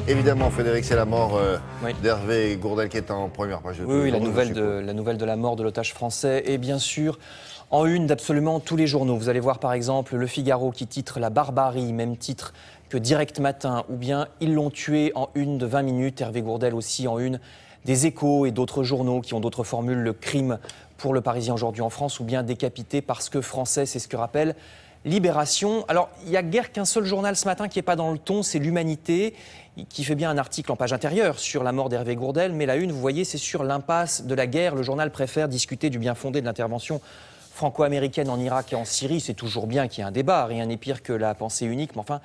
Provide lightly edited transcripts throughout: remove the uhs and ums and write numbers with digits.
Évidemment, Frédéric, c'est la mort Oui. d'Hervé Gourdel qui est en première page de Oui, oui, la nouvelle de la mort de l'otage français est bien sûr en une d'absolument tous les journaux. Vous allez voir par exemple Le Figaro qui titre La barbarie, même titre que Direct Matin, ou bien Ils l'ont tué en une de 20 minutes. Hervé Gourdel aussi en une des Échos et d'autres journaux qui ont d'autres formules. Le crime pour le Parisien aujourd'hui en France, ou bien décapité parce que français, c'est ce que rappelle Libération. Alors, il n'y a guère qu'un seul journal ce matin qui n'est pas dans le ton, c'est l'Humanité, qui fait bien un article en page intérieure sur la mort d'Hervé Gourdel, mais la une, vous voyez, c'est sur l'impasse de la guerre. Le journal préfère discuter du bien fondé de l'intervention franco-américaine en Irak et en Syrie. C'est toujours bien qu'il y ait un débat, rien n'est pire que la pensée unique, mais enfin,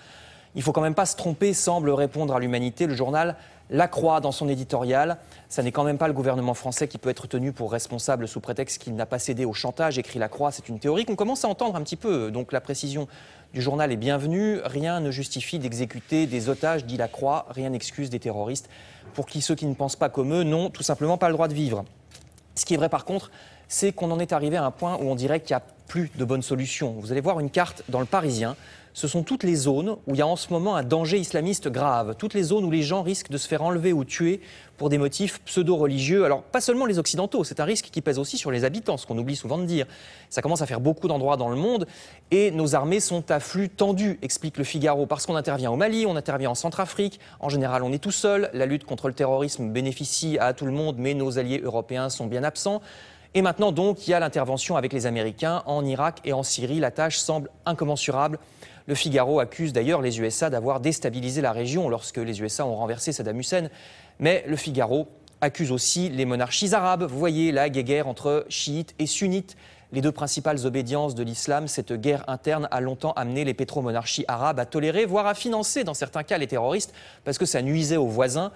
il ne faut quand même pas se tromper, semble répondre à l'Humanité. Le journal La Croix dans son éditorial. Ça n'est quand même pas le gouvernement français qui peut être tenu pour responsable sous prétexte qu'il n'a pas cédé au chantage, écrit La Croix. C'est une théorie qu'on commence à entendre un petit peu. Donc la précision du journal est bienvenue. Rien ne justifie d'exécuter des otages, dit La Croix. Rien n'excuse des terroristes pour qui ceux qui ne pensent pas comme eux n'ont tout simplement pas le droit de vivre. Ce qui est vrai par contre, c'est qu'on en est arrivé à un point où on dirait qu'il n'y a plus de bonnes solutions. Vous allez voir une carte dans le Parisien. Ce sont toutes les zones où il y a en ce moment un danger islamiste grave. Toutes les zones où les gens risquent de se faire enlever ou tuer pour des motifs pseudo-religieux. Alors, pas seulement les Occidentaux, c'est un risque qui pèse aussi sur les habitants, ce qu'on oublie souvent de dire. Ça commence à faire beaucoup d'endroits dans le monde et nos armées sont à flux tendu, explique Le Figaro, parce qu'on intervient au Mali, on intervient en Centrafrique. En général, on est tout seul. La lutte contre le terrorisme bénéficie à tout le monde, mais nos alliés européens sont bien absents. Et maintenant, donc, il y a l'intervention avec les Américains en Irak et en Syrie. La tâche semble incommensurable. Le Figaro accuse d'ailleurs les USA d'avoir déstabilisé la région lorsque les USA ont renversé Saddam Hussein. Mais Le Figaro accuse aussi les monarchies arabes. Vous voyez la guerre entre chiites et sunnites, les deux principales obédiences de l'islam. Cette guerre interne a longtemps amené les pétromonarchies arabes à tolérer, voire à financer dans certains cas les terroristes, parce que ça nuisait aux voisins.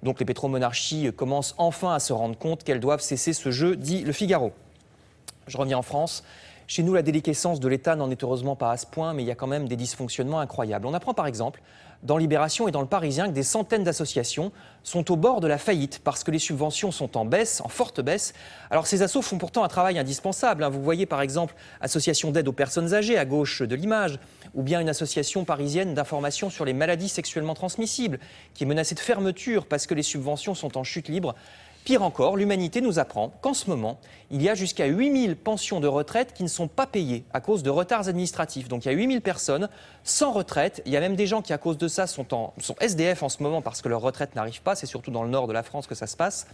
Donc les pétromonarchies commencent enfin à se rendre compte qu'elles doivent cesser ce jeu, dit Le Figaro. Je reviens en France. Chez nous, la déliquescence de l'État n'en est heureusement pas à ce point, mais il y a quand même des dysfonctionnements incroyables. On apprend par exemple, dans Libération et dans Le Parisien, que des centaines d'associations sont au bord de la faillite parce que les subventions sont en baisse, en forte baisse. Alors ces assos font pourtant un travail indispensable. Vous voyez par exemple Association d'aide aux personnes âgées à gauche de l'image, ou bien une association parisienne d'information sur les maladies sexuellement transmissibles qui est menacée de fermeture parce que les subventions sont en chute libre. Pire encore, l'Humanité nous apprend qu'en ce moment, il y a jusqu'à 8000 pensions de retraite qui ne sont pas payées à cause de retards administratifs. Donc il y a 8000 personnes sans retraite. Il y a même des gens qui, à cause de ça, sont SDF en ce moment parce que leur retraite n'arrive pas. C'est surtout dans le nord de la France que ça se passe.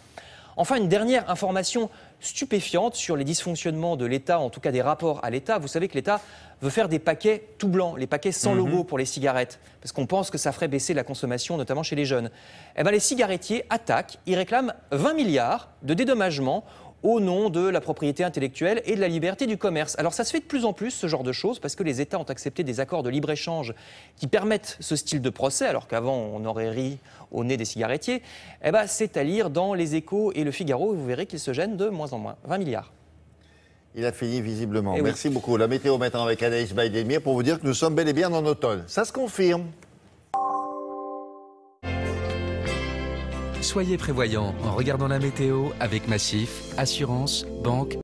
Enfin, une dernière information stupéfiante sur les dysfonctionnements de l'État, en tout cas des rapports à l'État. Vous savez que l'État veut faire des paquets tout blancs, les paquets sans logo pour les cigarettes, parce qu'on pense que ça ferait baisser la consommation, notamment chez les jeunes. Eh bien, les cigarettiers attaquent, ils réclament 20 milliards de dédommagement au nom de la propriété intellectuelle et de la liberté du commerce. Alors ça se fait de plus en plus, ce genre de choses, parce que les États ont accepté des accords de libre-échange qui permettent ce style de procès, alors qu'avant on aurait ri au nez des cigarettiers. Eh ben, c'est à lire dans Les Échos et Le Figaro, et vous verrez qu'ils se gênent de moins en moins. 20 milliards. Il a fini visiblement. Et merci beaucoup. La météo maintenant avec Anaïs Baïdemir pour vous dire que nous sommes bel et bien en automne. Ça se confirme. Soyez prévoyants en regardant la météo avec Massif, assurance, banque.